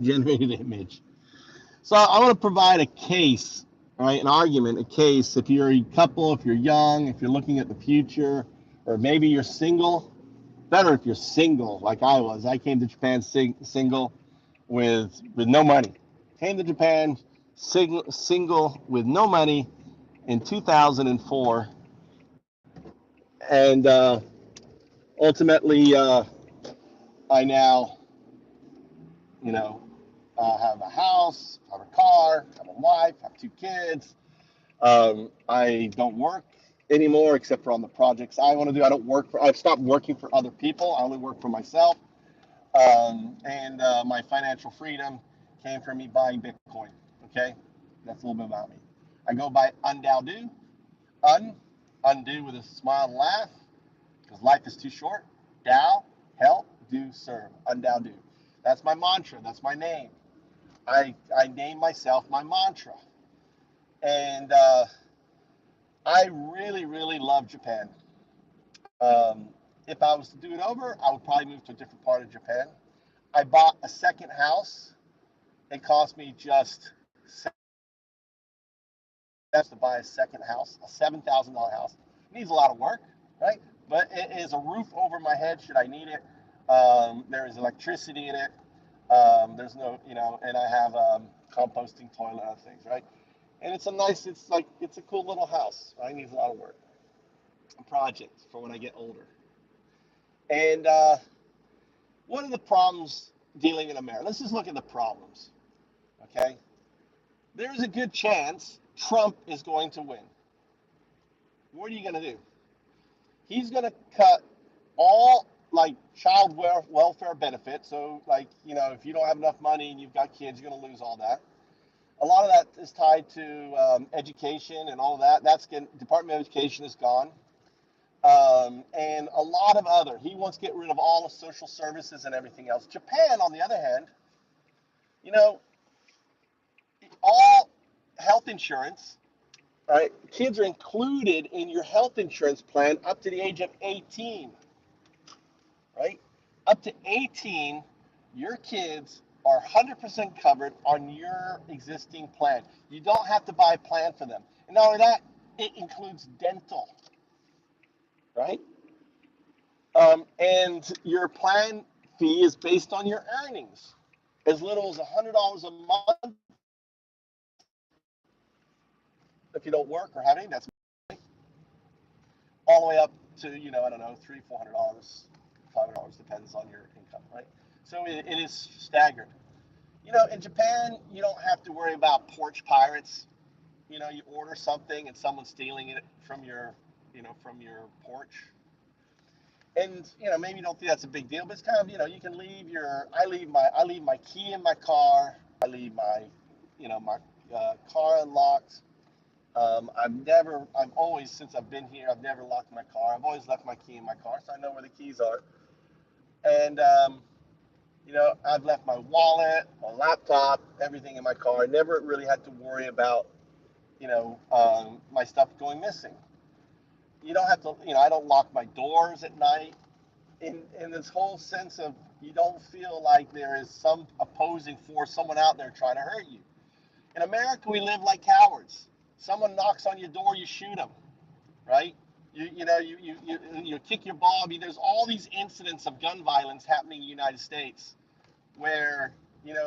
generated image. So I want to provide a case, right? An argument, a case. If you're a couple, if you're young, if you're looking at the future, or maybe you're single. Better if you're single, like I was. I came to Japan single with no money. Came to Japan single with no money in 2004, and ultimately, I now, you know, have a house, have a car, have a wife, have two kids. I don't work anymore except for on the projects I want to do. I don't work for. I've stopped working for other people. I only work for myself. And my financial freedom came from me buying Bitcoin. Okay, that's a little bit about me. I go by Undao undo with a smile and laugh, because life is too short. Dao, help, do, serve. Undao do. That's my mantra. That's my name. I name myself my mantra, and I really really love Japan. If I was to do it over, I would probably move to a different part of Japan. I bought a second house. It cost me just to buy a second house, a $7,000 house. It needs a lot of work, right? But it is a roof over my head should I need it. There is electricity in it. There's no, and I have composting toilet and other things, right? And it's a cool little house. Right? It needs a lot of work. A project for when I get older. And what are the problems dealing in America? Let's just look at the problems, okay? There's a good chance Trump is going to win. What are you going to do? He's going to cut all like child welfare benefits. So like, if you don't have enough money and you've got kids, you're going to lose all that. A lot of that is tied to education and all of that. Department of Education is gone. And a lot of other. He wants to get rid of all the social services and everything else. Japan, on the other hand, you know, all health insurance, right? Kids are included in your health insurance plan up to the age of 18, right? Up to 18, your kids are 100% covered on your existing plan. You don't have to buy a plan for them. And not only that, it includes dental, right? And your plan fee is based on your earnings. As little as $100 a month if you don't work or have any, that's all the way up to, I don't know, $300, $400, $500, depends on your income, right? So it is staggered. In Japan, you don't have to worry about porch pirates. You order something and someone's stealing it from your porch. And maybe you don't think that's a big deal, but it's kind of you can leave your. I leave my key in my car. I leave my car unlocked. I've always, since I've been here, I've never locked my car. I've always left my key in my car, so I know where the keys are. And I've left my wallet, my laptop, everything in my car. I never really had to worry about my stuff going missing. You don't have to. I don't lock my doors at night. In this whole sense of you don't feel like there is some opposing force, someone out there trying to hurt you. In America, we live like cowards. Someone knocks on your door, you shoot them, right? You kick your ball. I mean, there's all these incidents of gun violence happening in the United States, where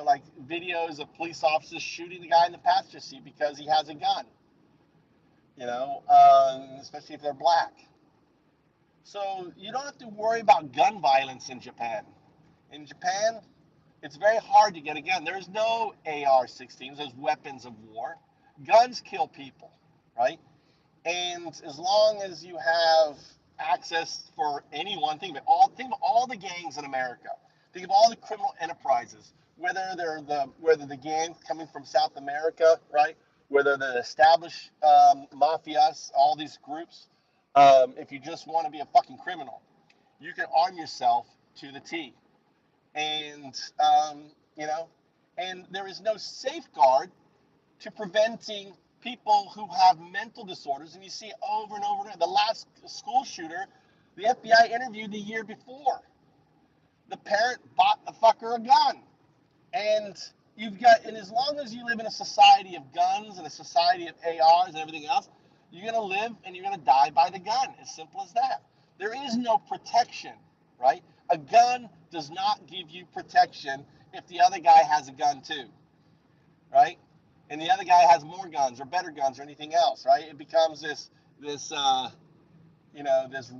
like videos of police officers shooting the guy in the passenger seat because he has a gun. Especially if they're black. So you don't have to worry about gun violence in Japan. In Japan, it's very hard to get a gun. There's no AR-16s. There's weapons of war. Guns kill people, right? And as long as you have access for anyone, think of all the gangs in America. Think of all the criminal enterprises, whether the gangs coming from South America, right? Whether the established mafias, all these groups. If you just want to be a fucking criminal, you can arm yourself to the T, and and there is no safeguard to preventing people who have mental disorders. And you see it over and over again. The last school shooter, the FBI interviewed the year before. The parent bought the fucker a gun. And and as long as you live in a society of guns and a society of ARs and everything else, you're going to live and you're going to die by the gun. As simple as that. There is no protection, right? A gun does not give you protection if the other guy has a gun too, right? And the other guy has more guns or better guns or anything else, right? It becomes this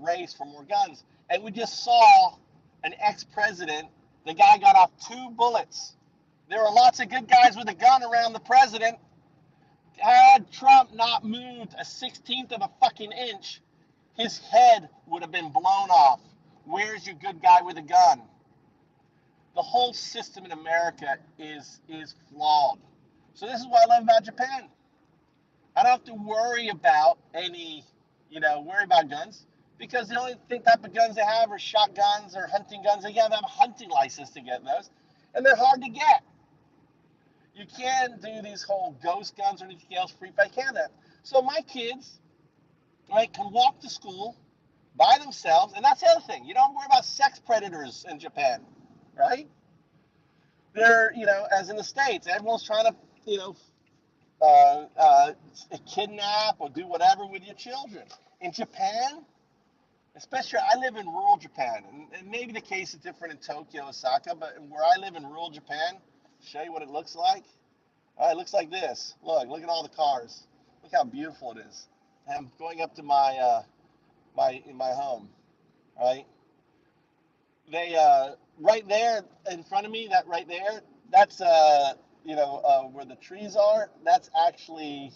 race for more guns. And we just saw an ex-president. The guy got off 2 bullets. There were lots of good guys with a gun around the president. Had Trump not moved a 16th of a fucking inch, his head would have been blown off. Where's your good guy with a gun? The whole system in America is flawed. So this is what I love about Japan. I don't have to worry about worry about guns, because the only type of guns they have are shotguns or hunting guns. They have to have a hunting license to get those, and they're hard to get. You can't do these whole ghost guns or anything else free by Canada. So my kids, right, can walk to school by themselves, and that's the other thing. You don't worry about sex predators in Japan, right? They're, as in the States, everyone's trying to, uh, uh, kidnap or do whatever with your children. In Japan, especially, I live in rural Japan, and maybe the case is different in Tokyo, Osaka, but where I live in rural Japan, show you what it looks like. All right, it looks like this. Look at all the cars. Look how beautiful it is. And I'm going up to my home, right? They right there in front of me, that right there, that's where the trees are. That's actually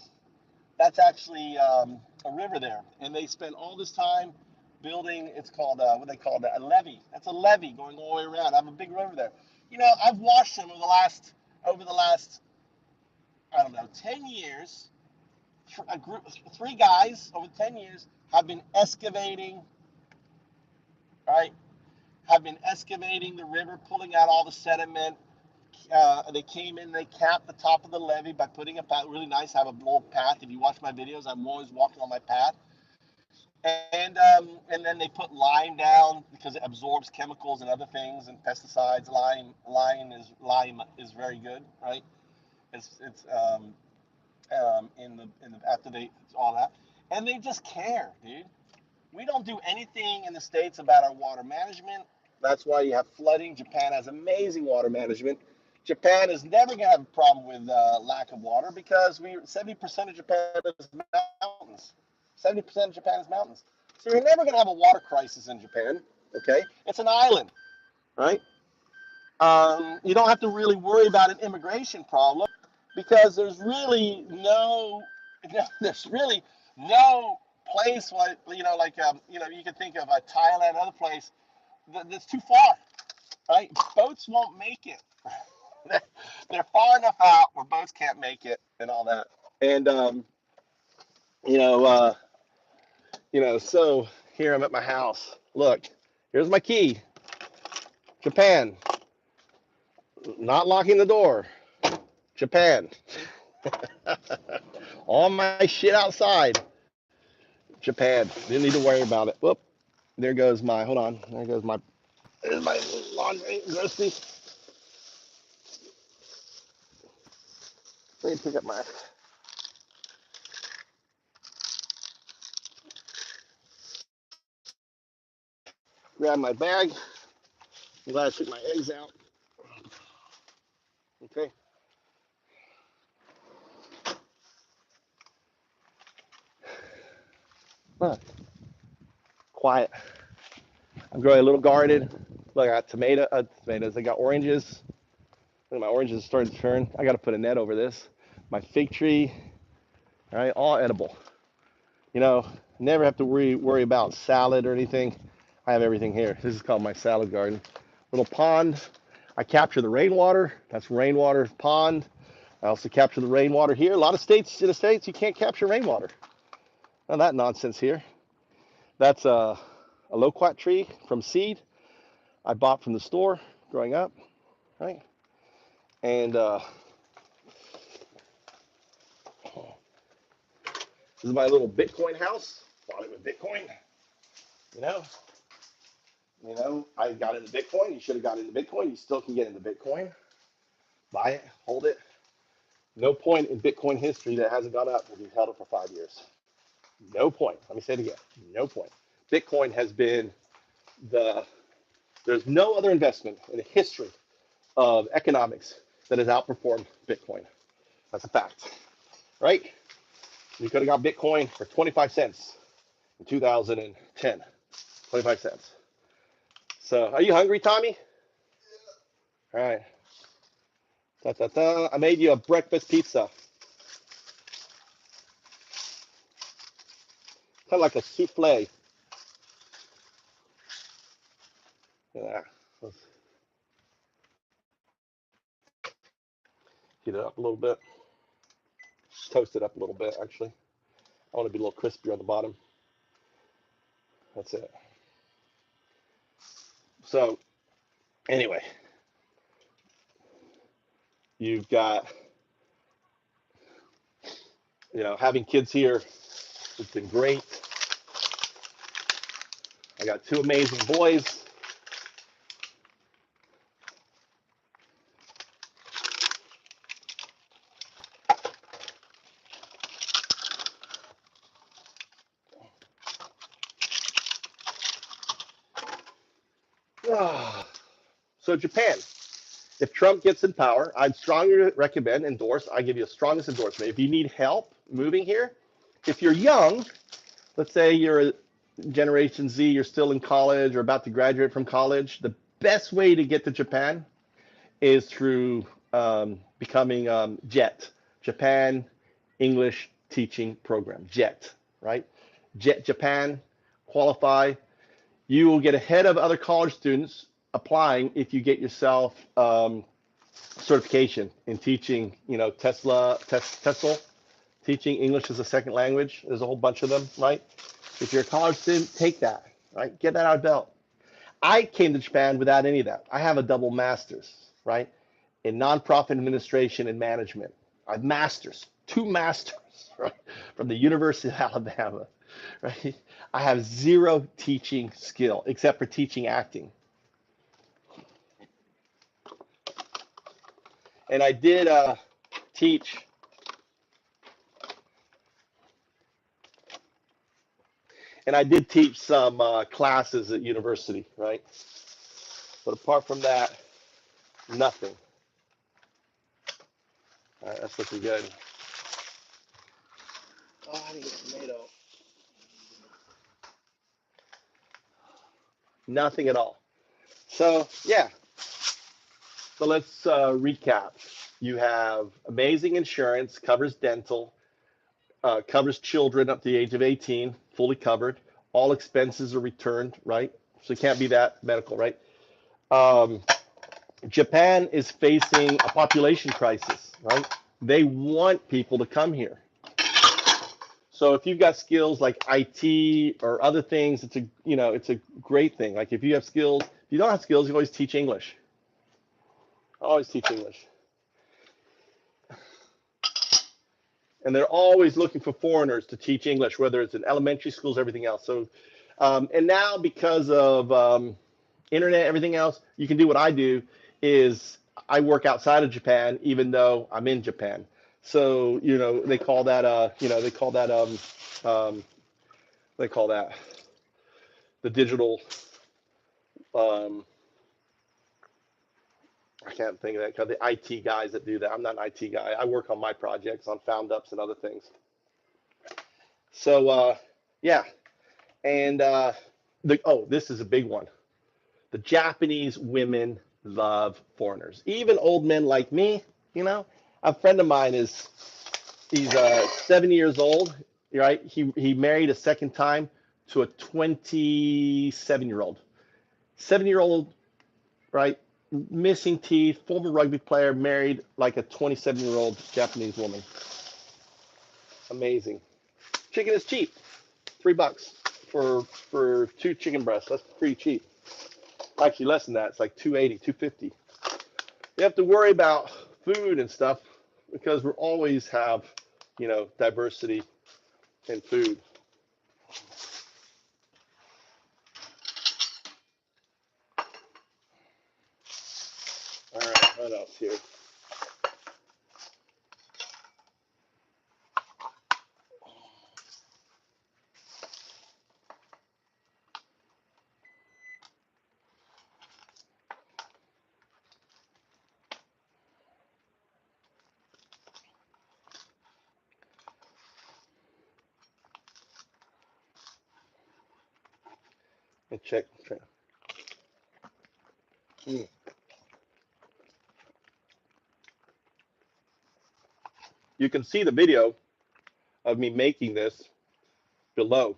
a river there, and they spent all this time building. It's called what they call a levee. That's a levee going all the way around. I have a big river there. I've watched them over the last I don't know 10 years. A group, 3 guys over 10 years have been excavating. Right, have been excavating the river, pulling out all the sediment. They came in, they capped the top of the levee by putting a path, really nice, have a little path. If you watch my videos, I'm always walking on my path. And then they put lime down because it absorbs chemicals and other things and pesticides. Lime is very good, right? It's in the after they all that, and they just care, dude. We don't do anything in the States about our water management. That's why you have flooding. Japan has amazing water management. Japan is never going to have a problem with lack of water because 70% of Japan is mountains. 70% of Japan is mountains. So you're never going to have a water crisis in Japan. Okay, it's an island, right? You don't have to really worry about an immigration problem because there's really no place like you can think of Thailand, another place that's too far, right? Boats won't make it. They're far enough out where boats can't make it and all that. And you know, uh, so here I'm at my house. Look, here's my key. Japan, not locking the door. Japan. All my shit outside. Japan. Didn't need to worry about it. Whoop. There goes my. Hold on. There's my laundry. Grocery. Let me pick up my. Grab my bag. I'm glad I took my eggs out. Okay. Look. Quiet. I'm growing a little garden. Look, I got tomatoes. I got oranges. Look, my oranges are starting to turn. I got to put a net over this. My fig tree. All right, all edible. Never have to worry about salad or anything. I have everything here. This is called my salad garden. Little pond. I capture the rainwater. That's rainwater pond. I also capture the rainwater here. A lot of states in the States, you can't capture rainwater. None of that nonsense here. That's a loquat tree from seed I bought from the store growing up, right? And this is my little Bitcoin house. Bought it with Bitcoin. You know, I got into Bitcoin. You should have got into Bitcoin. You still can get into Bitcoin. Buy it, hold it. No point in Bitcoin history that hasn't gone up if you've held it for 5 years. No point. Let me say it again. No point. Bitcoin has been there's no other investment in the history of economics that has outperformed Bitcoin. That's a fact, right? You could have got Bitcoin for 25 cents in 2010. 25 cents. So, are you hungry, Tommy? All right. Da, da, da. I made you a breakfast pizza. Kind of like a souffle. Yeah. Let's heat it up a little bit. Toast it up a little bit, actually. I want to be a little crispier on the bottom. That's it. So, anyway, you've got, having kids here, it's been great. I got two amazing boys. So, Japan. If Trump gets in power, I'd strongly recommend, I give you the strongest endorsement. If you need help moving here, if you're young, let's say you're a Generation Z, you're still in college or about to graduate from college, the best way to get to Japan is through becoming JET, Japan English Teaching Program, JET, right? JET Japan, qualify. You will get ahead of other college students applying if you get yourself certification in teaching, TESOL, teaching English as a second language. There's a whole bunch of them, right? If you're a college student, take that, right? Get that out of belt. I came to Japan without any of that. I have a double master's, right? In nonprofit administration and management. I have masters, two masters, right? From the University of Alabama, right? I have zero teaching skill except for teaching acting. And I did teach some classes at university, right? But apart from that, nothing. All right, that's looking good. Oh, I need a tomato. Nothing at all. So yeah. So let's recap. You have amazing insurance, covers dental, covers children up to the age of 18, fully covered. All expenses are returned, right? So it can't be that medical, right? Um, Japan is facing a population crisis, right? They want people to come here. So if you've got skills like IT or other things, it's a great thing. Like if you have skills, if you don't have skills, you always teach English. Always teach English. And they're always looking for foreigners to teach English, whether it's in elementary schools, everything else. So, and now because of internet, everything else, you can do what I do. Is I work outside of Japan, even though I'm in Japan. So they call that they call that the digital. I can't think of that because the IT guys that do that. I'm not an IT guy. I work on my projects on FoundUps and other things. So yeah, and this is a big one. The Japanese women love foreigners, even old men like me. A friend of mine he's 70 years old, right? He married a second time to a 27-year-old, 7-year-old, right? Missing teeth, former rugby player, married like a 27-year-old Japanese woman. Amazing. Chicken is cheap, $3 for two chicken breasts. That's pretty cheap. Actually, less than that. It's like 280, 250. You have to worry about food and stuff because we always have, diversity in food. All right, what else here? Check. Mm. You can see the video of me making this below.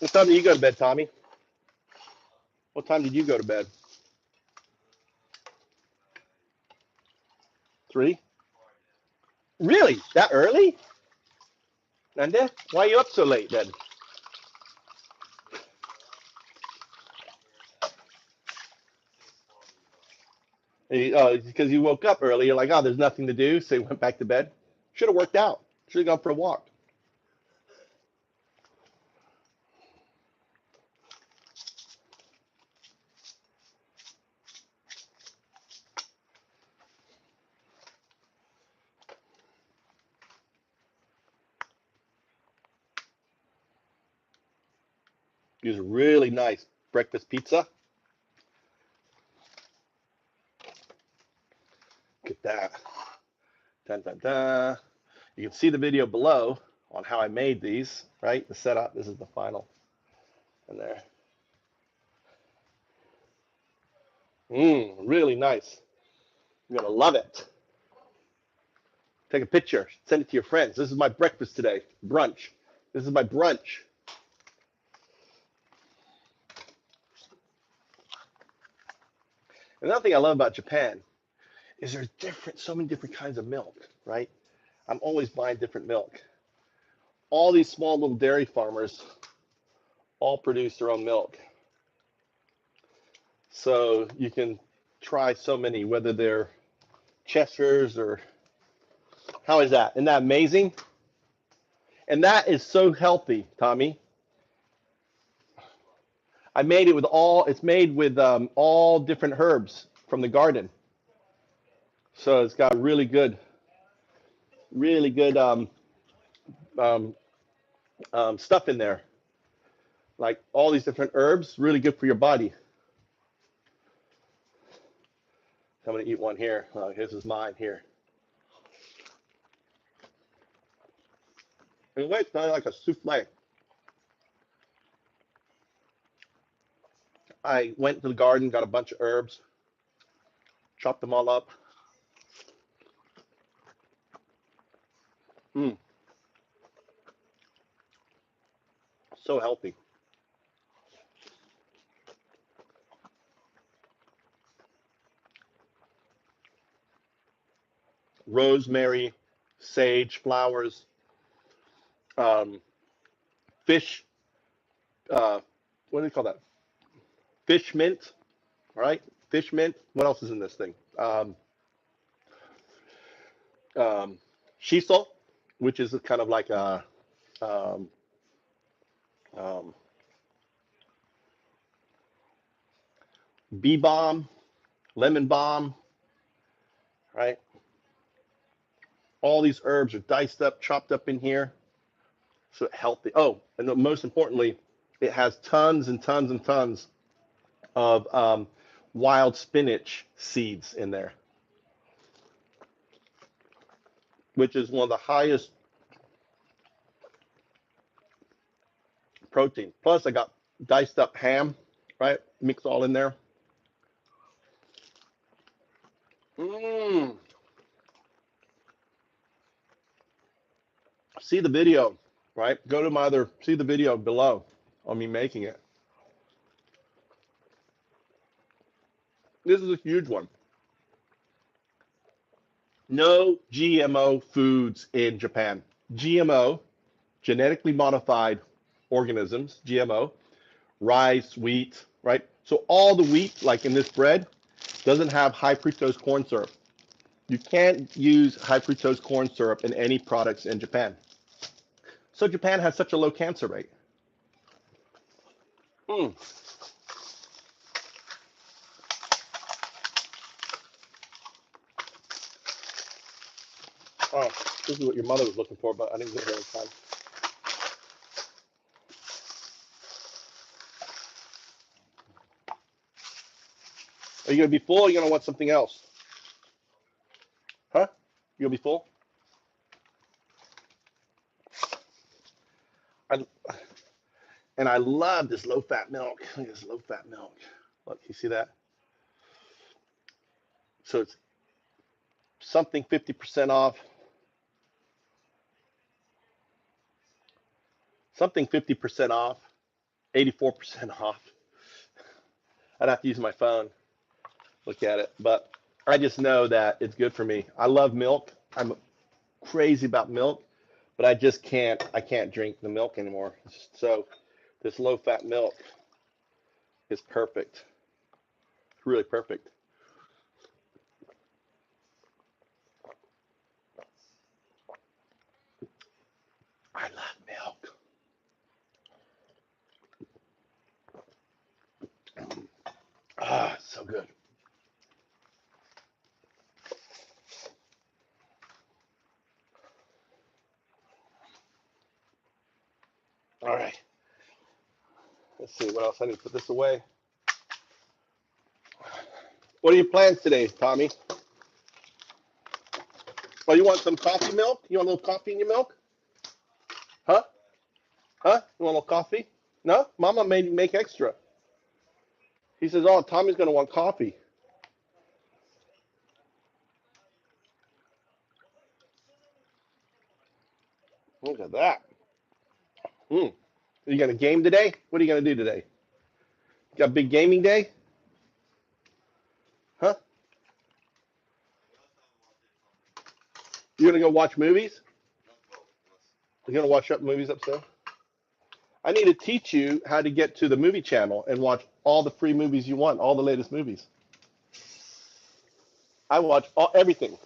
What time did you go to bed, Tommy? What time did you go to bed? 3? Really? That early? Nanda? Why are you up so late then? Because you woke up early. You're like, oh, there's nothing to do, so you went back to bed. Should have worked out. Should have gone for a walk. It was really nice breakfast pizza. Look at that. Dun, dun, dun. You can see the video below on how I made these, right? The setup. This is the final. And there. Really nice. You're going to love it. Take a picture. Send it to your friends. This is my breakfast today. Brunch. This is my brunch. Another thing I love about Japan is there's so many different kinds of milk, right? I'm always buying different milk. All these small little dairy farmers all produce their own milk. So you can try so many, whether they're Cheshires or, how is that? Isn't that amazing? And that is so healthy, Tommy. I made it with it's made with all different herbs from the garden. So it's got really good um, stuff in there. Like all these different herbs, really good for your body. I'm going to eat one here. This is mine here. In a way, it's kind of like a souffle. I went to the garden, got a bunch of herbs, chopped them all up. So healthy. Rosemary, sage, flowers, fish, what do they call that? Fish mint, right? Fish mint. What else is in this thing? Shiso, which is kind of like a um, um, bee balm, lemon balm, right? All these herbs are diced up, chopped up in here, so healthy. Oh, and most importantly, it has tons and tons and tons of wild spinach seeds in there, which is one of the highest protein. Plus, I got diced up ham, right? Mix all in there. See the video, right? Go to see the video below on me making it. This is a huge one. No GMO foods in Japan. GMO, genetically modified organisms, GMO, rice, wheat, right? So all the wheat, like in this bread, doesn't have high fructose corn syrup. You can't use high fructose corn syrup in any products in Japan. So Japan has such a low cancer rate. Oh, this is what your mother was looking for, but I didn't get it in time. Are you gonna be full? Or are you gonna want something else? Huh? You gonna be full? And I love this low-fat milk. Look at this low-fat milk. Look, you see that? So it's something 50% off. Something 50% off. 84% off. I'd have to use my phone, look at it. But I just know that it's good for me. I love milk. I'm crazy about milk, but I can't drink the milk anymore. So this low-fat milk is perfect. It's really perfect. I love milk. Ah, so good. All right. Let's see what else. I need to put this away. What are your plans today, Tommy? Oh, you want some coffee milk? You want a little coffee in your milk? Huh? Huh? You want a little coffee? No? Mama made make extra. He says, oh, Tommy's going to want coffee. Look at that. Hmm. Are you going to game today? What are you going to do today? You got a big gaming day? Huh? You going to go watch movies? You're going to watch up movies upstairs? I need to teach you how to get to the movie channel and watch all the free movies you want, all the latest movies. I watch everything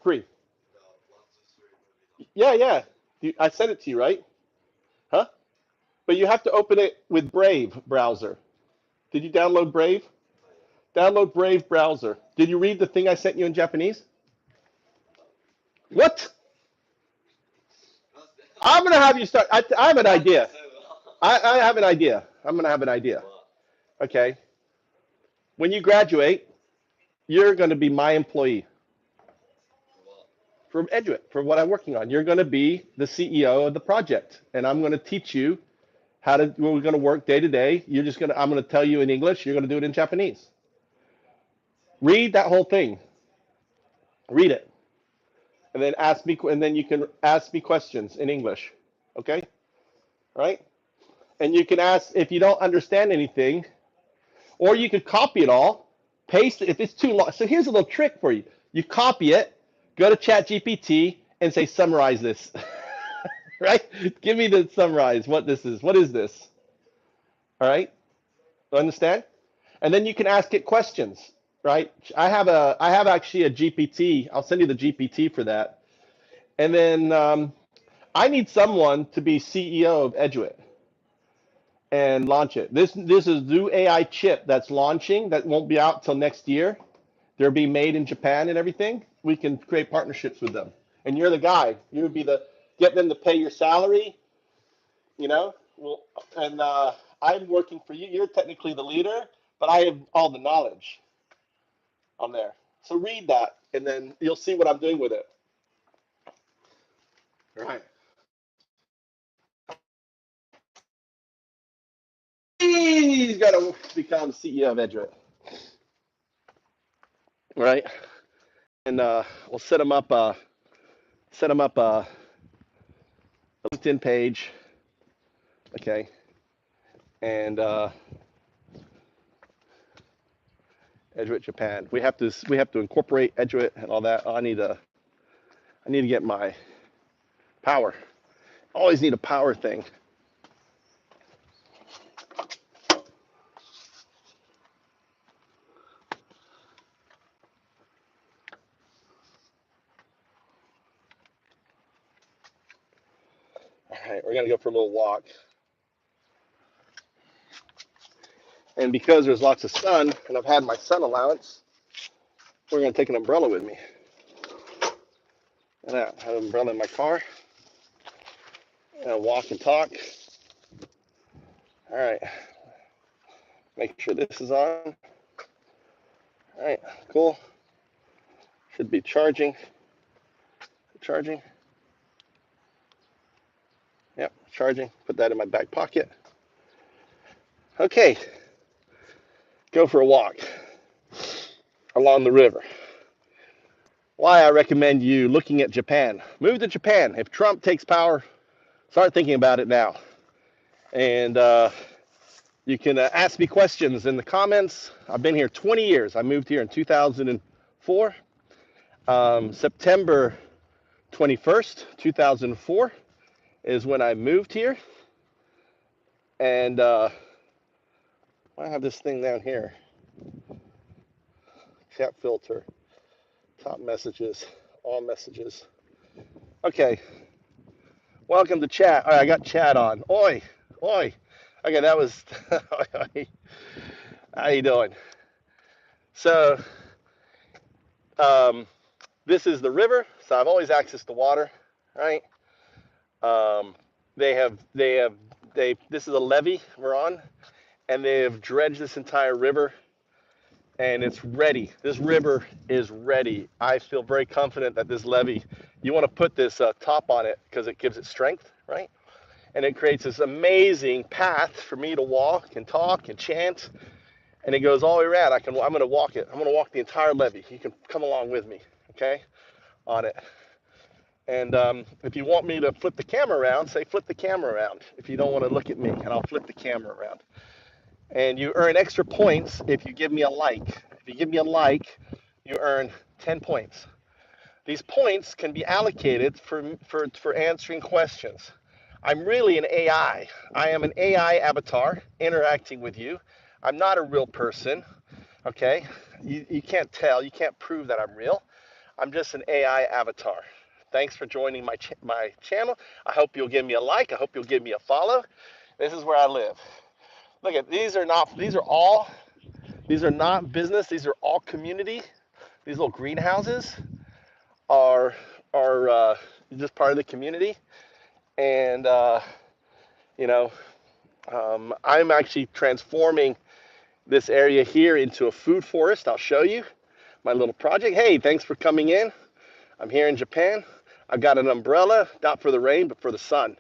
free. Yeah, yeah. I sent it to you, right? Huh? But you have to open it with Brave browser. Did you download Brave? Download Brave browser. Did you read the thing I sent you in Japanese? What? I'm gonna have you start. I have an idea. I have an idea. I'm gonna have an idea. Okay. When you graduate, you're gonna be my employee from Eduit for what I'm working on. You're gonna be the CEO of the project, and I'm gonna teach you how to. We're gonna work day to day. You're just gonna. I'm gonna tell you in English. You're gonna do it in Japanese. Read that whole thing. Read it, and then ask me. And then you can ask me questions in English. Okay. All right. And you can ask if you don't understand anything, or you could copy it all, paste it if it's too long. So here's a little trick for you. You copy it, go to ChatGPT and say, summarize this. Right? Give me the summarize what this is. What is this? All right? Understand? And then you can ask it questions, right? I have actually a GPT. I'll send you the GPT for that. And then I need someone to be CEO of Eduit and launch it. This is new AI chip that's launching that won't be out till next year. They're being made in Japan and everything. We can create partnerships with them. And you're the guy. You would be the get them to pay your salary, you know. Well, and I'm working for you. You're technically the leader, but I have all the knowledge on there. So read that, and then you'll see what I'm doing with it. All right. He's got to become CEO of Eduit. Right. And we'll set him up. A LinkedIn page. Okay. And Eduit Japan. We have to incorporate Eduit and all that. I need to get my power. Always need a power thing. All right, we're gonna go for a little walk. And because there's lots of sun and I've had my sun allowance, we're gonna take an umbrella with me. And I have an umbrella in my car. And I'll walk and talk. All right. Make sure this is on. All right, cool. Should be charging. Charging. Yep, charging. Put that in my back pocket. Okay, go for a walk along the river. Why I recommend you looking at Japan. Move to Japan. If Trump takes power, start thinking about it now. And you can ask me questions in the comments. I've been here 20 years. I moved here in 2004. September 21st, 2004 is when I moved here. And I have this thing down here. Chat filter, top messages, all messages. Okay, welcome to chat. All right, I got chat on. Oi, oi. Okay, that was, how you doing? So, this is the river, so I've always accessed the water, right? This is a levee we're on, and they have dredged this entire river, and it's ready. This river is ready. I feel very confident that this levee, you want to put this top on it because it gives it strength, right? And it creates this amazing path for me to walk and talk and chant, and it goes all the way around. I'm going to walk it. I'm going to walk the entire levee. You can come along with me, okay, on it. And if you want me to flip the camera around, say flip the camera around. If you don't want to look at me, and I'll flip the camera around. And you earn extra points if you give me a like. If you give me a like, you earn 10 points. These points can be allocated for answering questions. I'm really an AI. I am an AI avatar interacting with you. I'm not a real person, okay? You can't tell, you can't prove that I'm real. I'm just an AI avatar. Thanks for joining my channel. I hope you'll give me a like. I hope you'll give me a follow. This is where I live. Look at these are not business. These are all community. These little greenhouses are just part of the community. And I'm actually transforming this area here into a food forest. I'll show you my little project. Hey, thanks for coming in. I'm here in Japan. I've got an umbrella, not for the rain, but for the sun.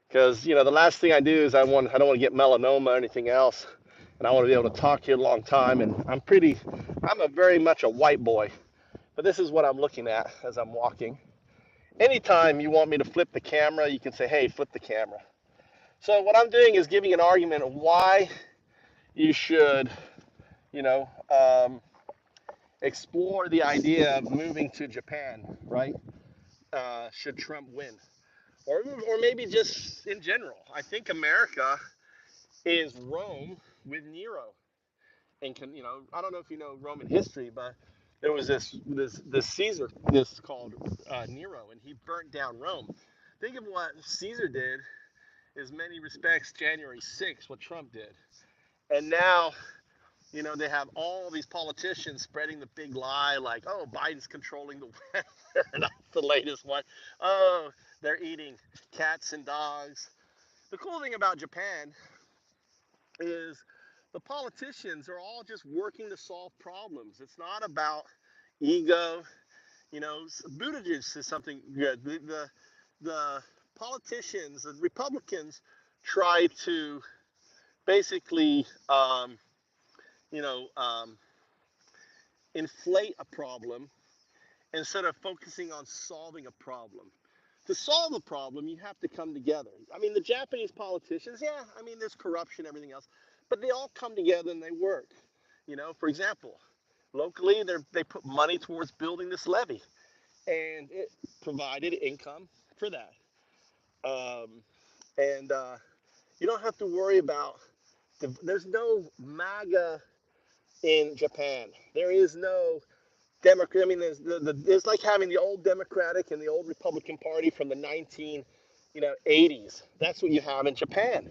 Because, the last thing I do is I don't want to get melanoma or anything else. And I want to be able to talk here a long time. And I'm very much a white boy. But this is what I'm looking at as I'm walking. Anytime you want me to flip the camera, you can say, hey, flip the camera. So what I'm doing is giving an argument of why you should, explore the idea of moving to Japan, right? Should Trump win? Or maybe just in general. I think America is Rome with Nero. And I don't know if you know Roman history, but there was this Caesar, this called Nero, and he burnt down Rome. Think of what Caesar did, is many respects January 6th, what Trump did. And now, they have all these politicians spreading the big lie like, oh, Biden's controlling the weather, and that's the latest one. Oh, they're eating cats and dogs. The cool thing about Japan is the politicians are all just working to solve problems. It's not about ego. Buttigieg is something good. The politicians, the Republicans, try to basically, inflate a problem instead of focusing on solving a problem. To solve a problem, you have to come together. I mean, the Japanese politicians, there's corruption, everything else, but they all come together and they work. For example, locally, they put money towards building this levee, and it provided income for that. And you don't have to worry about, there's no MAGA in Japan. There is no Democrat. I mean, there's like having the old Democratic and the old Republican Party from the 80s. That's what you have in Japan.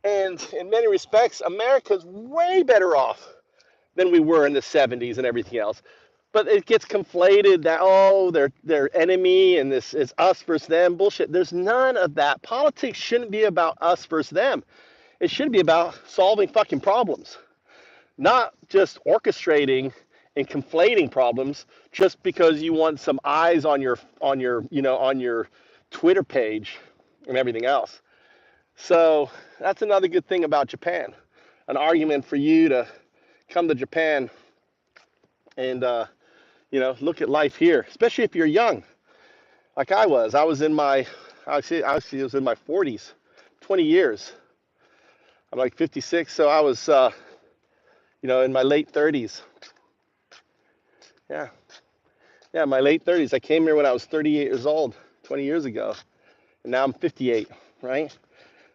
And in many respects, America's way better off than we were in the 70s and everything else. But it gets conflated that, oh, they're enemy and this is us versus them. Bullshit. There's none of that. Politics shouldn't be about us versus them. It should be about solving fucking problems. not just orchestrating and conflating problems just because you want some eyes on your on your Twitter page and everything else. So that's another good thing about Japan. An argument for you to come to Japan and look at life here, especially if you're young, like I was. I was in my was in my 40s, 20 years. I'm like 56, so I was in my late 30s. Yeah, my late 30s. I came here when I was 38 years old, 20 years ago, and now I'm 58, right?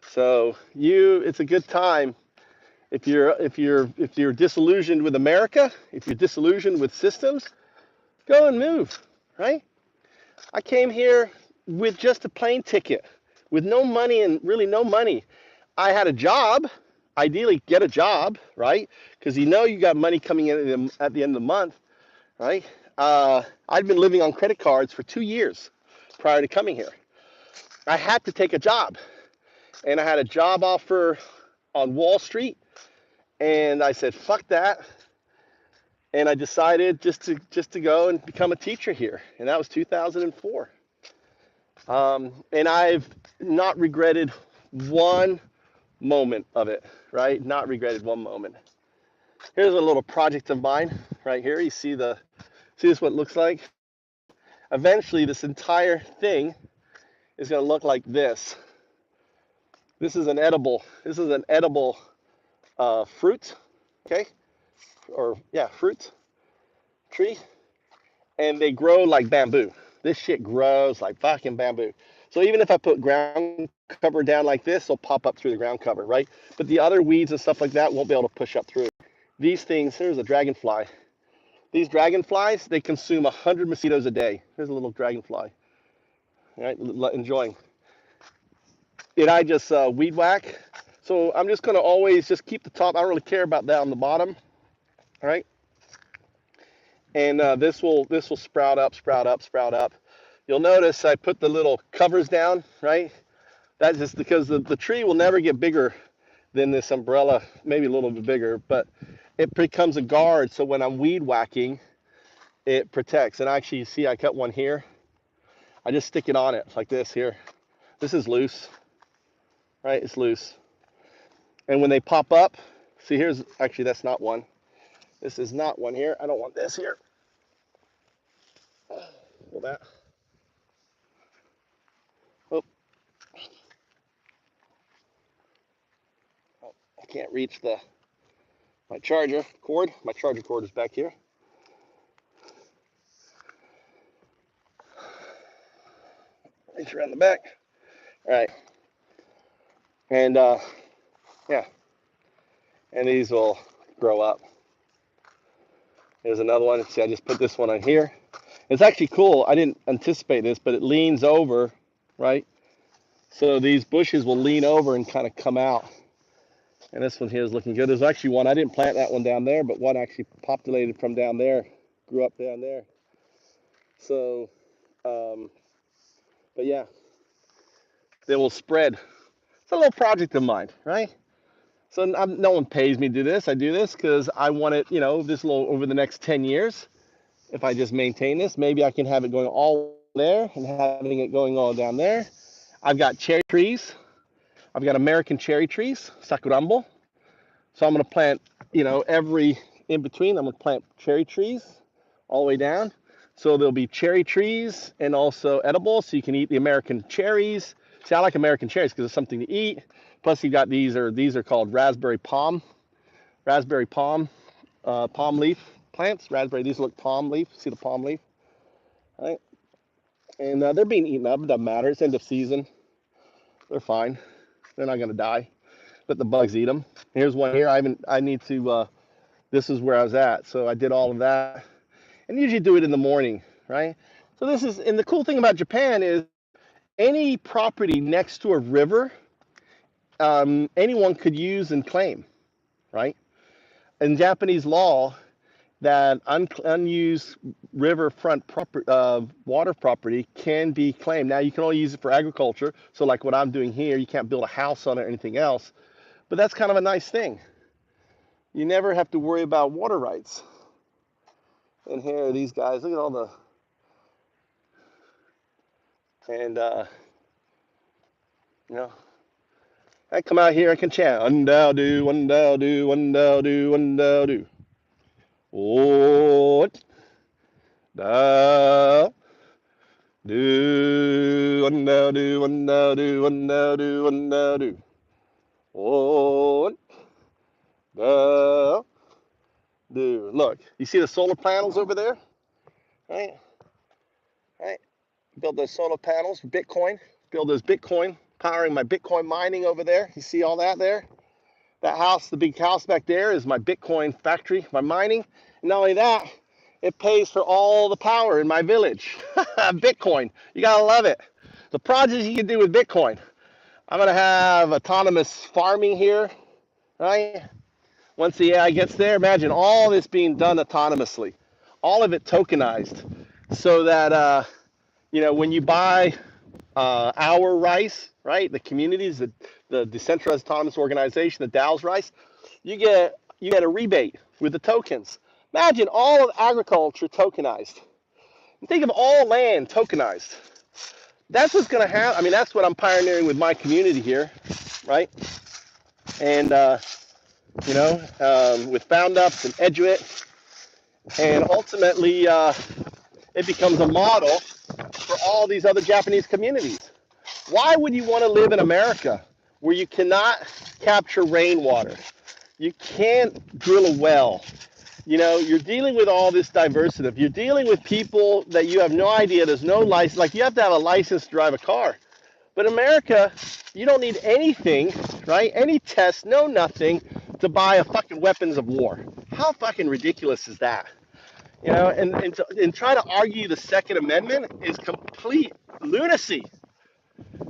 So it's a good time if you're disillusioned with America, if you're disillusioned with systems, go and move, right? I came here with just a plane ticket, with no money and really no money. I had a job, ideally get a job, right? Because you got money coming in at the end of the month, right? I'd been living on credit cards for 2 years prior to coming here. I had to take a job, and I had a job offer on Wall Street, and I said, fuck that. And I decided just to go and become a teacher here, and that was 2004. And I've not regretted one moment of it, right? Not regretted one moment. Here's a little project of mine right here. You see this what it looks like? Eventually, this entire thing is going to look like this. This is an edible fruit, okay? Fruit tree. And they grow like bamboo. This shit grows like fucking bamboo. So even if I put ground cover down like this, it'll pop up through the ground cover, right? But the other weeds and stuff like that won't be able to push up through. These things, here's a dragonfly. These dragonflies, they consume 100 mosquitoes a day. Here's a little dragonfly, right? Enjoying. And I just weed whack. So I'm just gonna always just keep the top. I don't really care about that on the bottom, all right? And this will sprout up, sprout up, sprout up. You'll notice I put the little covers down, right? That's just because the tree will never get bigger than this umbrella, maybe a little bit bigger, but it becomes a guard. So when I'm weed whacking, it protects. And actually, you see I cut one here. I just stick it on it like this here. This is loose, right? It's loose. And when they pop up, see actually that's not one. This is not one here. I don't want this here. Well, that. Oh, I can't reach my charger cord. My charger cord is back here. Reach around the back. All right. And and these will grow up. There's another one. See, I just put this one on here. It's actually cool. I didn't anticipate this, but it leans over, right? So these bushes will lean over and kind of come out. And this one here is looking good. There's actually one, I didn't plant that one down there, but one actually populated from down there, grew up down there. So, but yeah, they will spread. It's a little project of mine, right? So no one pays me to do this. I do this because I want it, this little over the next 10 years. If I just maintain this, maybe I can have it going all there and having it going all down there. I've got cherry trees. I've got American cherry trees, sakurambo. So I'm going to plant, every in between, I'm going to plant cherry trees all the way down. So there'll be cherry trees and also edible, so you can eat the American cherries. See, I like American cherries because it's something to eat. Plus, you got these are called raspberry palm leaf plants. Raspberry, these look palm leaf. See the palm leaf, right? And they're being eaten up. It doesn't matter. It's end of season. They're fine. They're not going to die. Let the bugs eat them. Here's one here. I need to. This is where I was at. So I did all of that, and usually do it in the morning, right? So and the cool thing about Japan is any property next to a river, anyone could use and claim, right? In Japanese law, that unused riverfront water property can be claimed. Now, you can only use it for agriculture. So like what I'm doing here, you can't build a house on it or anything else. But that's kind of a nice thing. you never have to worry about water rights. And here are these guys. Look at all the, and you know, I come out here, I can chant, undow do, undow do, undow do, undow do. What? Dow do, undow do, undow do, undow do, undow do. What? Dow do. Look, you see the solar panels over there? Right? Right? Build those solar panels for Bitcoin. Build those Bitcoin, powering my Bitcoin mining over there. You see all that there? That house, the big house back there is my Bitcoin factory, my mining. And not only that, it pays for all the power in my village. Bitcoin, you gotta love it. The projects you can do with Bitcoin. I'm gonna have autonomous farming here, right? Once the AI gets there, imagine all this being done autonomously, all of it tokenized, so that when you buy our rice, right, the communities, the decentralized autonomous organization, the DAO's rice, you get a rebate with the tokens. Imagine all of agriculture tokenized. And think of all land tokenized. That's what's going to happen. I mean, that's what I'm pioneering with my community here, right? And with FoundUps and Eduit, and ultimately it becomes a model for all these other Japanese communities. Why would you want to live in America where you cannot capture rainwater? You can't drill a well. You're dealing with all this diversity. You're dealing with people that you have no idea. There's no license. Like, you have to have a license to drive a car. But in America, you don't need anything, right? Any test, no nothing, to buy a fucking weapons of war. How fucking ridiculous is that? And try to argue the Second Amendment is complete lunacy.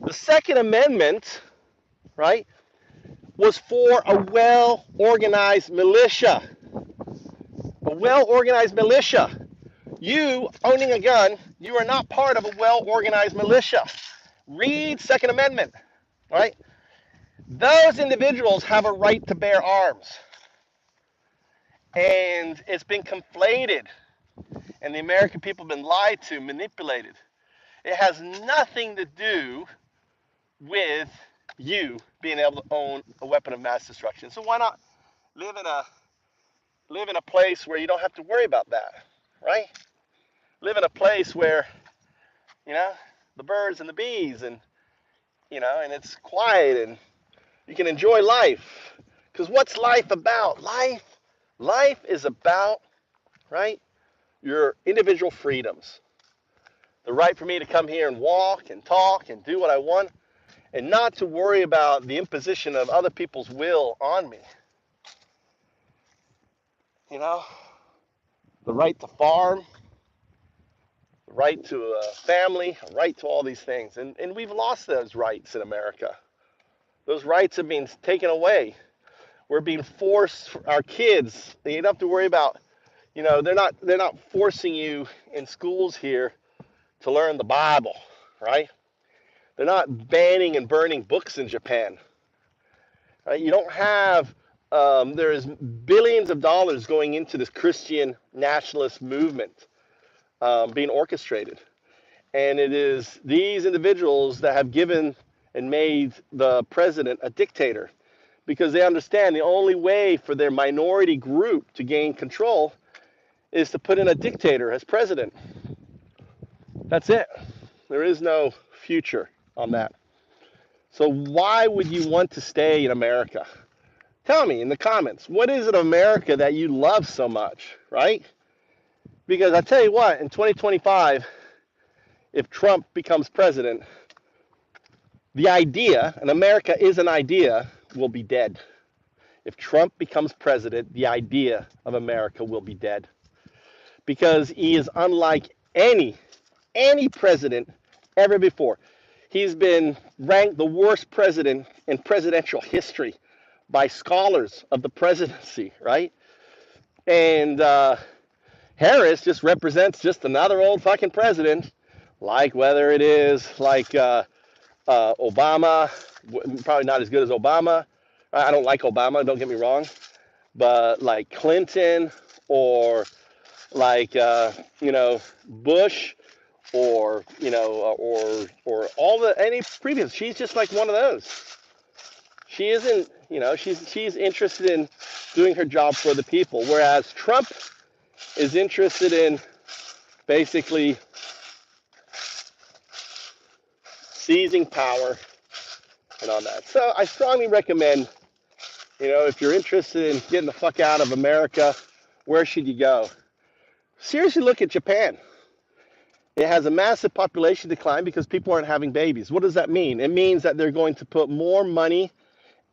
The Second Amendment, right, was for a well-organized militia. A well-organized militia. You owning a gun, you are not part of a well-organized militia. Read Second Amendment, right? Those individuals have a right to bear arms. And it's been conflated. And the American people have been lied to, manipulated. It has nothing to do with you being able to own a weapon of mass destruction. So why not live in a place where you don't have to worry about that, right? Live in a place where, the birds and the bees and it's quiet and you can enjoy life. Because what's life about? Life is about, right, your individual freedoms. The right for me to come here and walk and talk and do what I want, and not to worry about the imposition of other people's will on me. The right to farm, the right to a family, a right to all these things. And we've lost those rights in America. Those rights have been taken away. We're being forced, our kids, you don't have to worry about, they're not forcing you in schools here to learn the Bible, right? They're not banning and burning books in Japan. Right? You don't have, there's billions of dollars going into this Christian nationalist movement being orchestrated. And it is these individuals that have given and made the president a dictator, because they understand the only way for their minority group to gain control is to put in a dictator as president. That's it. There is no future on that. So why would you want to stay in America? Tell me in the comments, what is it America that you love so much, right? Because I tell you what, in 2025, if Trump becomes president, the idea, and America is an idea, will be dead. If Trump becomes president, the idea of America will be dead. Because he is unlike any president ever before. He's been ranked the worst president in presidential history by scholars of the presidency, right? And Harris just represents just another old fucking president, like whether it is like Obama, probably not as good as Obama. I don't like Obama, don't get me wrong. but like Clinton or like Bush or or all the any previous. She's just like one of those. She isn't, she's interested in doing her job for the people, whereas Trump is interested in basically seizing power and all that. So I strongly recommend, if you're interested in getting the fuck out of America, where should you go? Seriously, look at Japan. It has a massive population decline because people aren't having babies. What does that mean? It means that they're going to put more money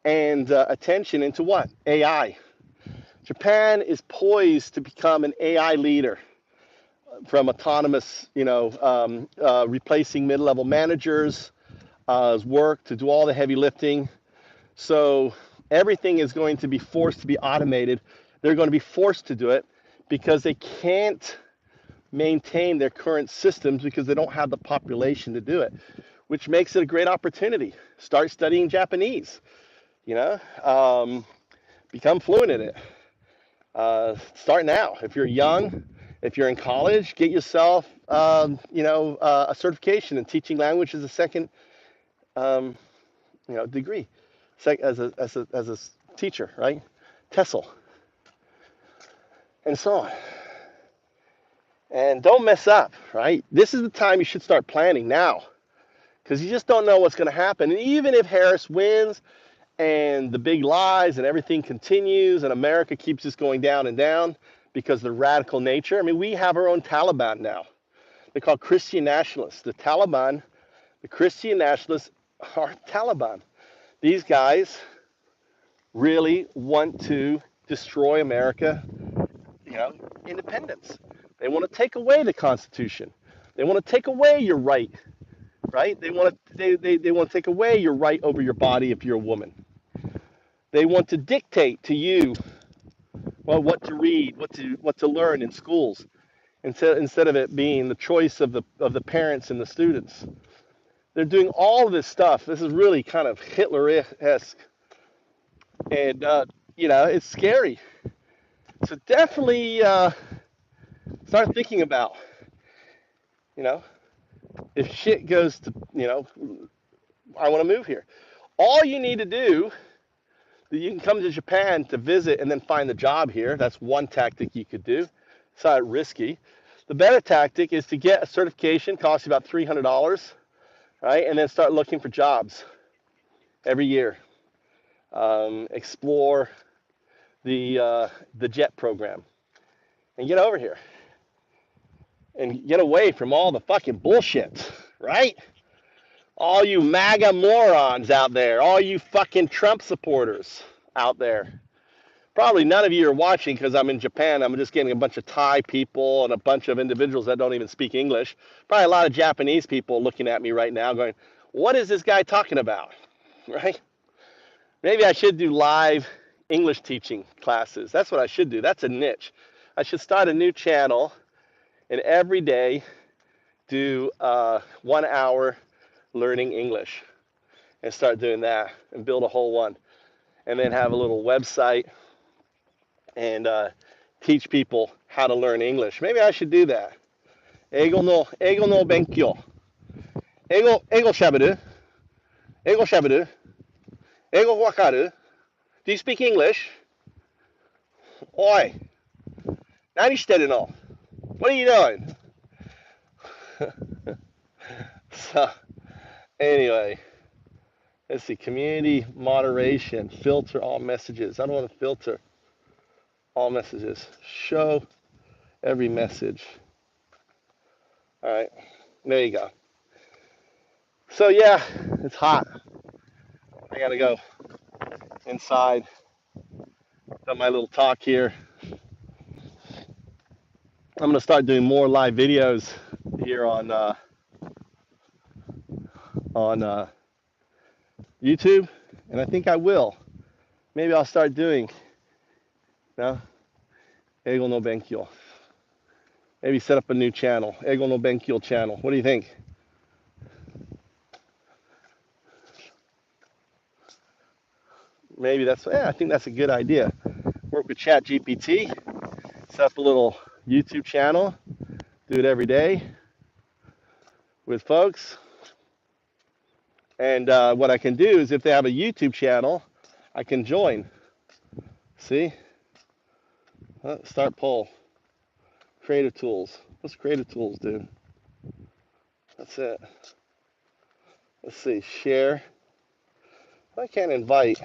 and attention into what? AI. Japan is poised to become an AI leader from autonomous, replacing mid-level managers' work to do all the heavy lifting. So everything is going to be forced to be automated. They're going to be forced to do it because they can't maintain their current systems because they don't have the population to do it, which makes it a great opportunity. Start studying Japanese, become fluent in it. Start now. If you're young, if you're in college, get yourself, a certification in teaching language as a second, degree, as a teacher, right? TESOL, and so on. And don't mess up, right? This is the time you should start planning now, because you just don't know what's going to happen. And even if Harris wins and the big lies and everything continues and America keeps just going down and down because of the radical nature, I mean, we have our own Taliban now. They're called Christian nationalists. The Taliban, the Christian nationalists are Taliban. These guys really want to destroy America, independence. They want to take away the Constitution. They want to take away your right? They want to take away your right over your body if you're a woman. They want to dictate to you, well, what to read, what to learn in schools, instead of it being the choice of the parents and the students. They're doing all of this stuff. This is really kind of Hitler-esque, and it's scary. So definitely start thinking about, if shit goes to, I want to move here. All you need to do, you can come to Japan to visit and then find the job here. That's one tactic you could do. It's not risky. The better tactic is to get a certification, costs you about $300, right? And then start looking for jobs every year. Explore the JET program and get over here and get away from all the fucking bullshit, right? All you MAGA morons out there, all you fucking Trump supporters out there. Probably none of you are watching because I'm in Japan. I'm just getting a bunch of Thai people and a bunch of individuals that don't even speak English. Probably a lot of Japanese people looking at me right now going, what is this guy talking about, right? Maybe I should do live English teaching classes. That's what I should do. That's a niche. I should start a new channel and every day do 1 hour learning English and start doing that and build a whole one. And then have a little website and teach people how to learn English. Maybe I should do that. Eigo no benkyo. Eigo shaberu. Eigo shaberu. Eigo wakaru. Do you speak English? Oi. Nani shiteru no? What are you doing? So, anyway, let's see. Community moderation. Filter all messages. I don't want to filter all messages. Show every message. All right. There you go. So, yeah, it's hot. I got to go inside. Got my little talk here. I'm going to start doing more live videos here on YouTube, and I think I will. Maybe I'll start doing, Eigo no Benkyo. Maybe set up a new channel, Eigo no Benkyo channel. What do you think? Maybe I think that's a good idea. work with ChatGPT, set up a little YouTube channel, do it every day with folks. And what I can do is if they have a YouTube channel, I can join. See? Start poll. Creative tools. What's creative tools do? That's it. Let's see. Share. I can't invite.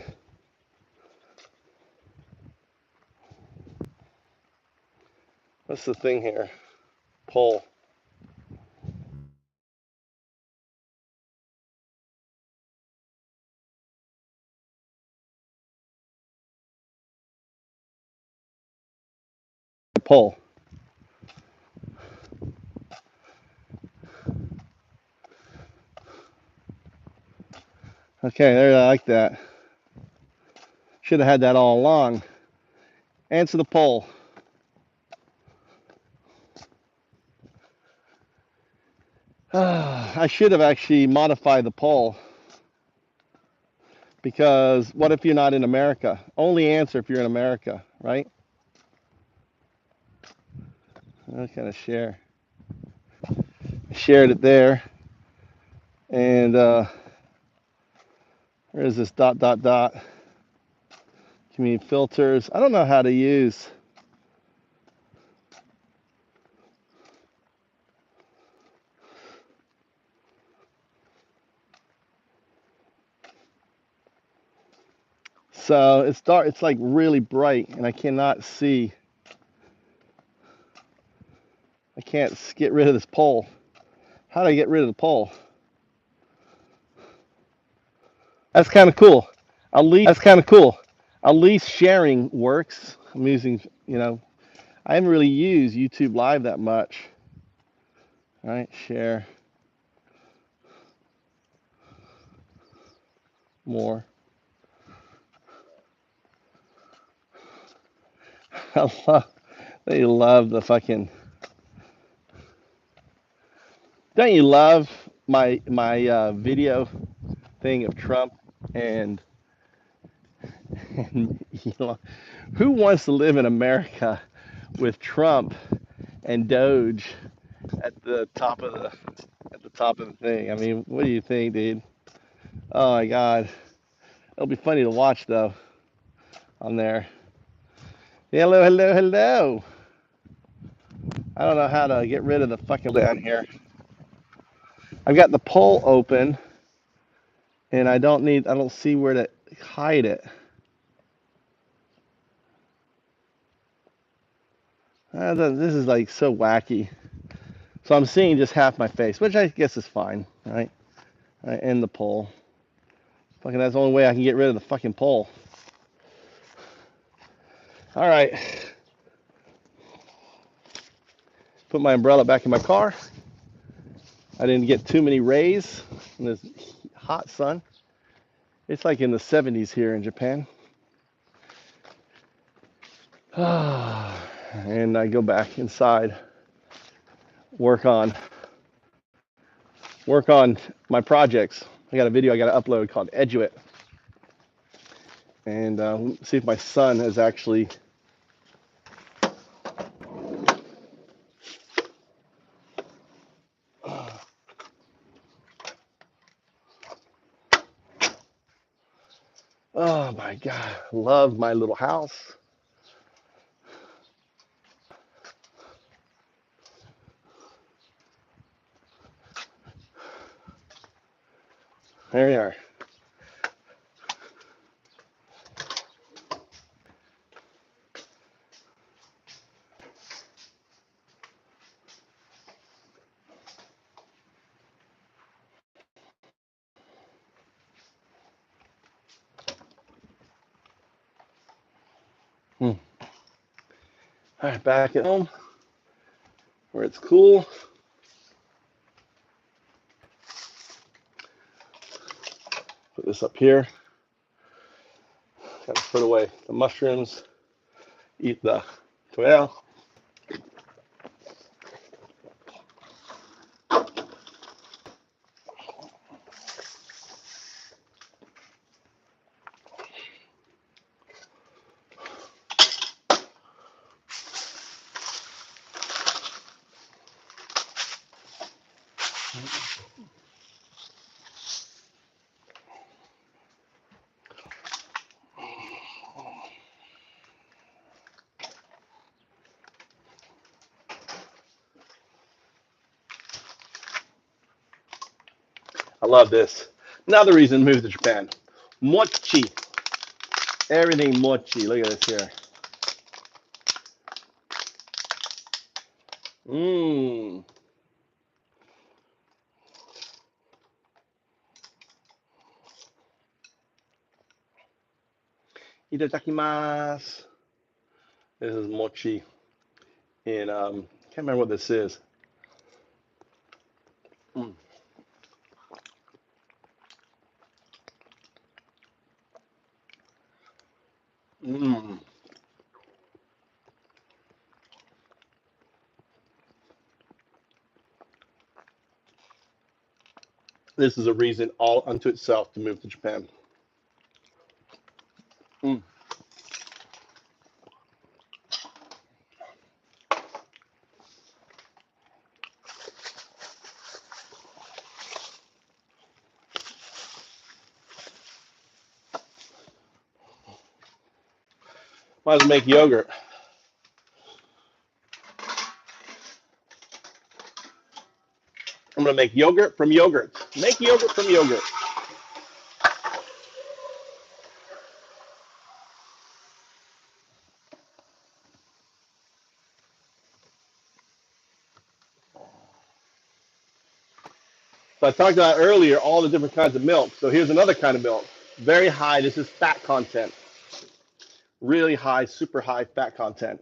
What's the thing here? Poll. Poll. Okay, there, I like that. Should have had that all along. Answer the poll. I should have actually modified the poll because what if you're not in America? Only answer if you're in America, right? I'm kind of share. Shared it there, and where's this dot dot dot? Community filters. I don't know how to use. So it's dark. It's like really bright, and I cannot see. I can't get rid of this poll. How do I get rid of the poll? That's kind of cool. At least sharing works. I'm using, I haven't really used YouTube Live that much. All right, share more. They love the fucking. Don't you love my video thing of Trump and Elon? Who wants to live in America with Trump and Doge at the top of the thing? I mean, what do you think, dude? Oh my God, it'll be funny to watch though on there. Hello, hello, hello. I don't know how to get rid of the fucking down here. I've got the poll open, and I don't see where to hide it. This is like so wacky. So I'm seeing just half my face, which I guess is fine, right? I end the poll. Fucking, that's the only way I can get rid of the fucking poll. All right. Put my umbrella back in my car. I didn't get too many rays in this hot sun. It's like in the 70s here in Japan. And I go back inside, work on my projects. I got a video I got to upload called Eduit, and see if my son has actually. Oh my God, love my little house. There you are. All right, back at home where it's cool. Put this up here. Gotta put away the mushrooms, eat the quail. I love this. Another reason to move to Japan. Mochi. Everything mochi. Look at this here. Mmm. Itadakimasu. This is mochi. And can't remember what this is. Mm. Mm. This is a reason all unto itself to move to Japan. Mm. Might as well make yogurt. I'm gonna make yogurt from yogurt. Make yogurt from yogurt. So I talked about earlier all the different kinds of milk. So here's another kind of milk. Very high. This is fat content. Really high, super high fat content.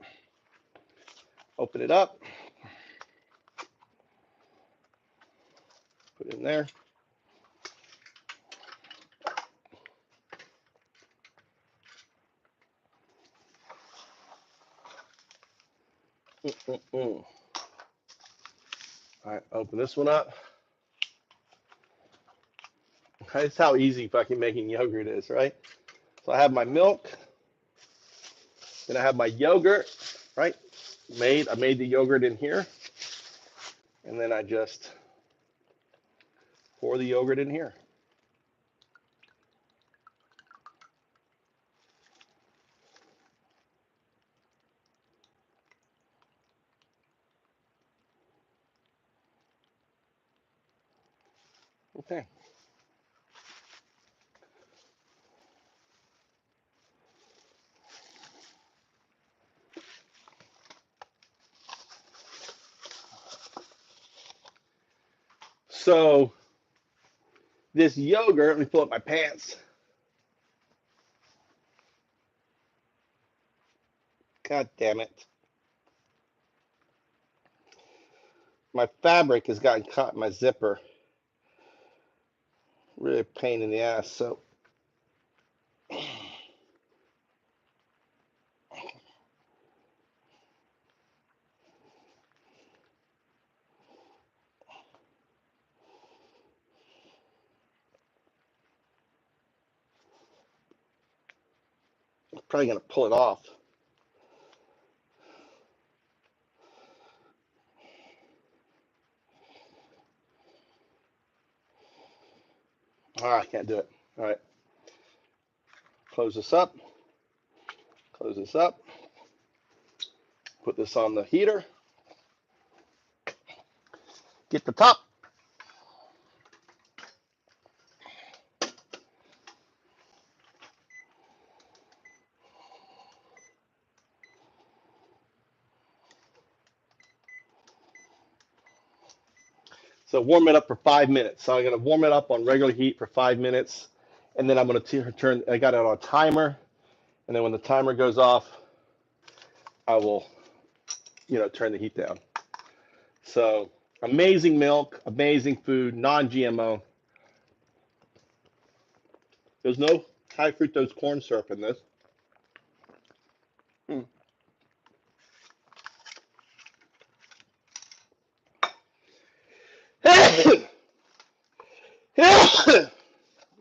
Open it up. Put it in there. All right, open this one up. That's how easy fucking making yogurt is, right? So I have my milk. Then I have my yogurt, right? I made the yogurt in here. And then I just pour the yogurt in here. Okay. So this yogurt, let me pull up my pants. God damn it. My fabric has gotten caught in my zipper. Really a pain in the ass. So I'm probably going to pull it off. I can't do it. All right. Close this up. Close this up. Put this on the heater. Get the top. So warm it up for 5 minutes. So I'm going to warm it up on regular heat for 5 minutes. And then I'm going to turn, I got it on a timer. And then when the timer goes off, I will, turn the heat down. So amazing milk, amazing food, non-GMO. There's no high fructose corn syrup in this. Mm.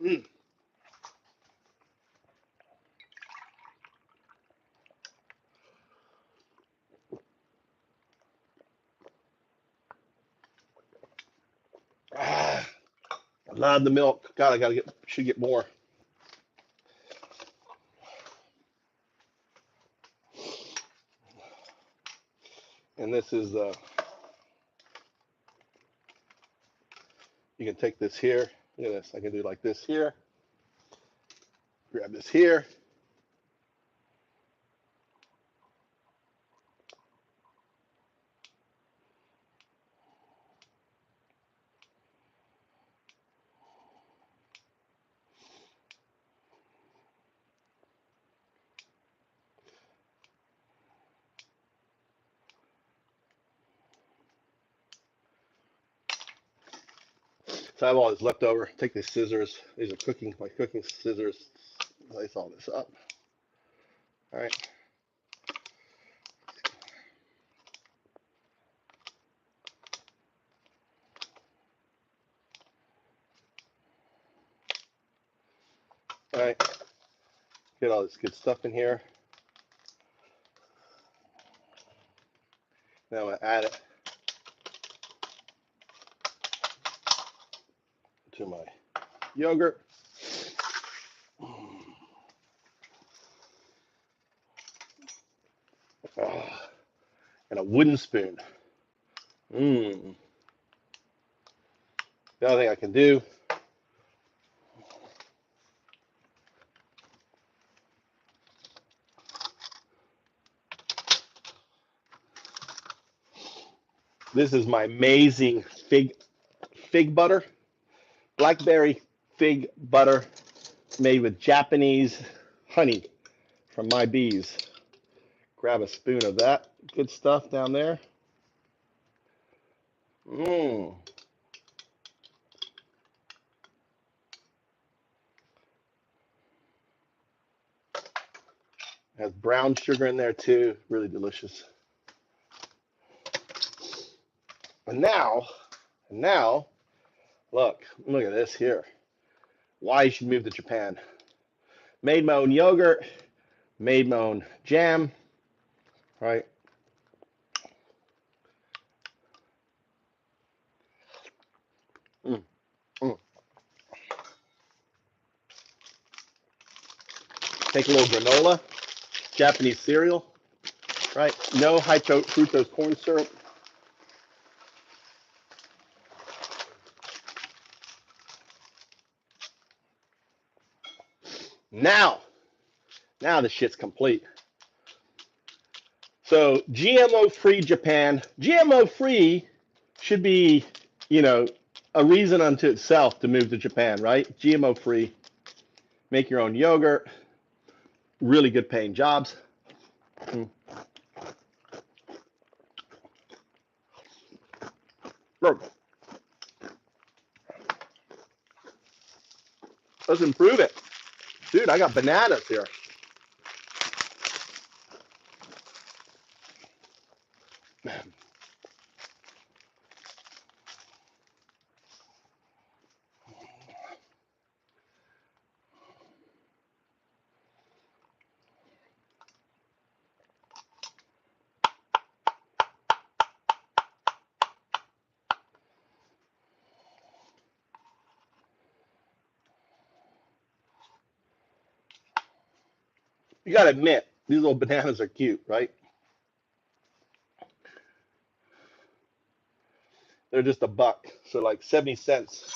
Mm. The milk. God, should get more. And this is you can take this here. Look at this. I can do like this here. Grab this here. So I have all this left over. Take these scissors. These are my cooking scissors. Slice all this up. All right. All right. Get all this good stuff in here. Now I'm gonna add it to my yogurt. And a wooden spoon. The other thing I can do this is my amazing fig butter, blackberry fig butter made with Japanese honey from my bees. Grab a spoon of that good stuff down there. Has brown sugar in there too, really delicious. And now, look at this here. Why you should move to Japan. Made my own yogurt, made my own jam, right? Take a little granola, Japanese cereal, right? No high fructose corn syrup. Now the shit's complete. So GMO-free Japan. GMO-free should be, a reason unto itself to move to Japan, right? GMO-free. Make your own yogurt. Really good paying jobs. Look. Let's improve it. Dude, I got bananas here. You gotta admit, these little bananas are cute, right? They're just $1, so like 70 cents.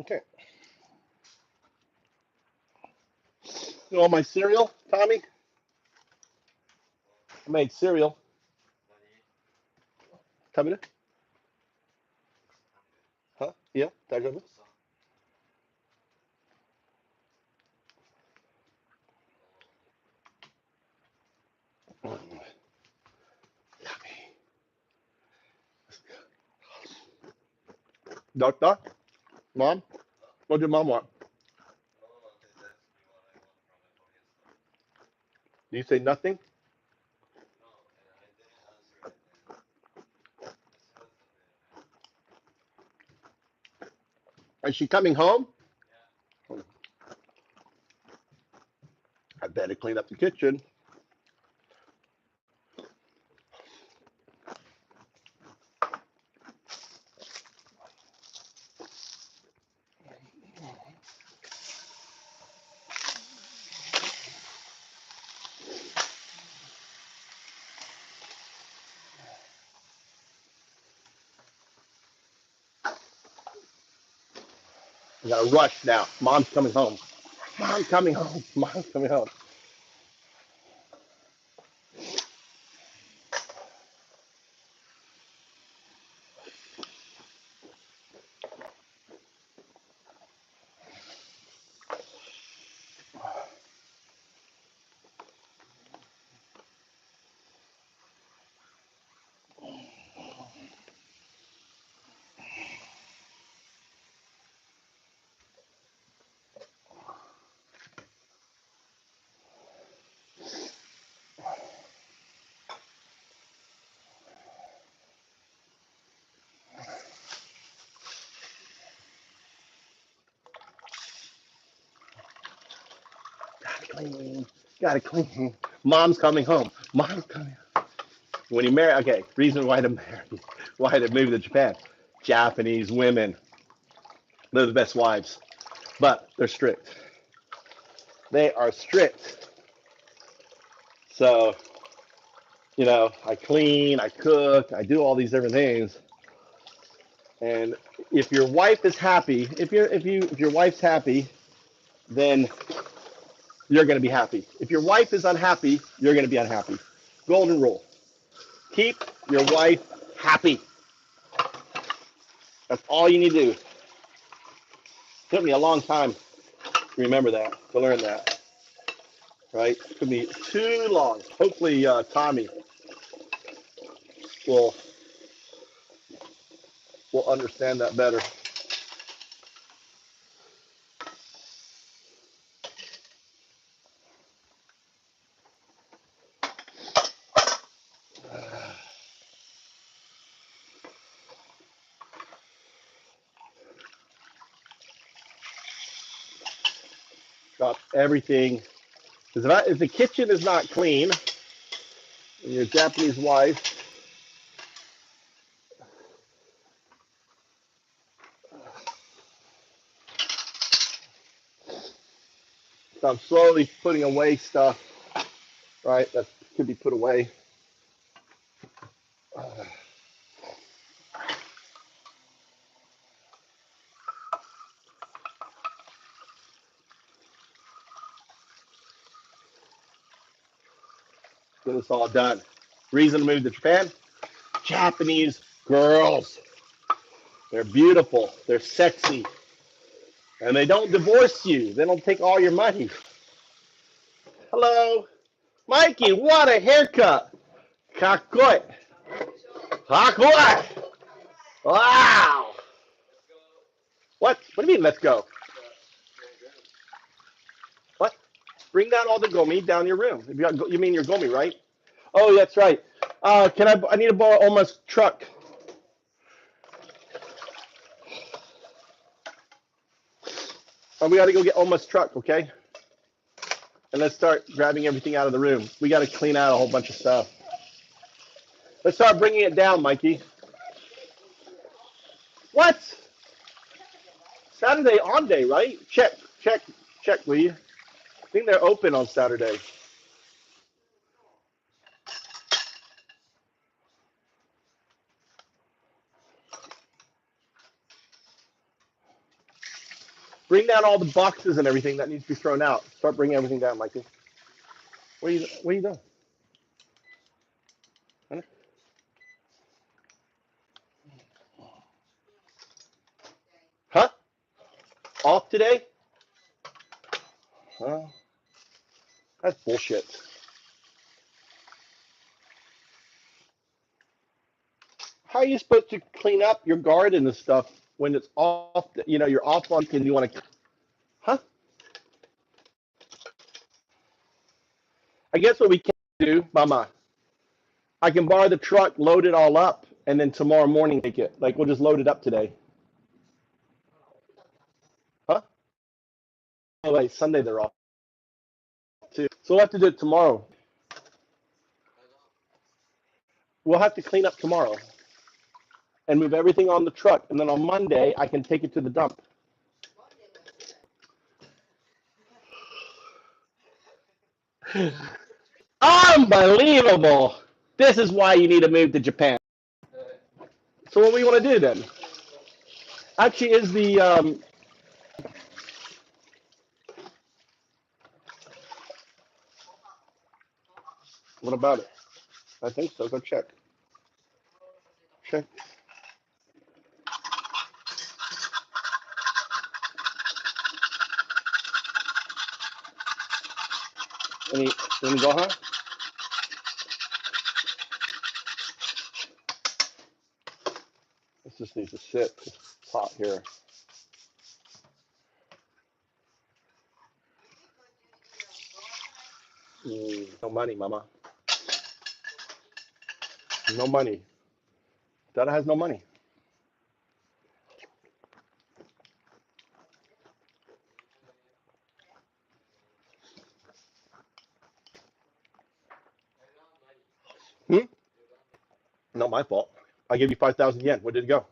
Okay. You know my cereal, Tommy? I made cereal. 食べる? Huh? Yeah, 大丈夫? Doctor? Mom? What did Mom want? Do you say nothing? Is she coming home? I better clean up the kitchen. I gotta rush now. Mom's coming home. Mom's coming home. Mom's coming home. Gotta clean. Gotta clean. Mom's coming home. Mom's coming. When you marry, okay, reason why to move to Japan. Japanese women, they're the best wives, but they're strict. They are strict. So, I clean, I cook, I do all these different things. And if your wife is happy, if your wife's happy, then you're going to be happy. If your wife is unhappy, you're going to be unhappy. Golden rule. Keep your wife happy. That's all you need to do. It took me a long time to remember that, to learn that. Right? It took me too long. Hopefully, Tommy will understand that better. Drop everything. Because if the kitchen is not clean, and your Japanese wife, so I'm slowly putting away stuff, right, that could be put away. Get this all done. Reason to move to Japan? Japanese girls. They're beautiful. They're sexy. And they don't divorce you. They don't take all your money. Hello. Mikey, what a haircut. Kakoi. Kakoi. Wow. What? What do you mean, let's go? What? Bring down all the gomi down your room. You mean your gomi, right? Oh, that's right. I need to borrow Oma's truck. We got to go get Oma's truck, okay? And let's start grabbing everything out of the room. We got to clean out a whole bunch of stuff. Let's start bringing it down, Mikey. What? Saturday on day, right? Check, will you? I think they're open on Saturday. Bring down all the boxes and everything that needs to be thrown out. Start bringing everything down, Mikey. What are you doing? Huh? Off today? Huh? That's bullshit. How are you supposed to clean up your garden and stuff when it's off? You're off on and you want to. Huh? I guess what we can do, Mama, I can borrow the truck, load it all up, and then tomorrow morning take it. Like we'll just load it up today. Huh? Oh, wait, Sunday they're off too. So we'll have to do it tomorrow. We'll have to clean up tomorrow and move everything on the truck. And then on Monday, I can take it to the dump. Unbelievable. This is why you need to move to Japan. So what we want to do then? Actually, is the what about it? I think so. Go check. Check. Any go, huh? This just needs to sit. It's hot here. No money, Mama. No money. Dada has no money. Hmm? Not my fault. I gave you 5,000 yen. Where did it go?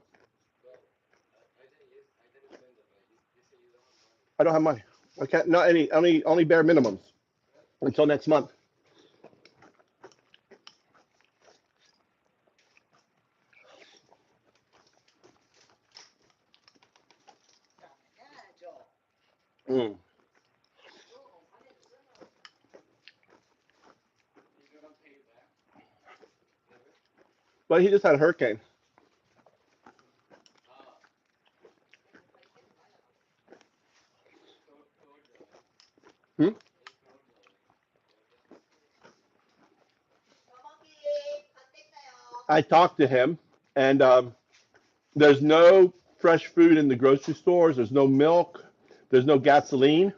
I don't have money. I can't. Not any. Only bare minimums until next month. Mm. But he just had a hurricane. Hmm? I talked to him, and there's no fresh food in the grocery stores. There's no milk. There's no gasoline.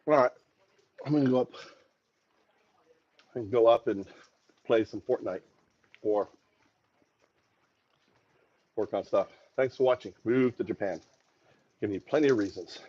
All right, I'm gonna go up. I can go up and play some Fortnite or work on stuff. Thanks for watching. Move to Japan. Give me plenty of reasons.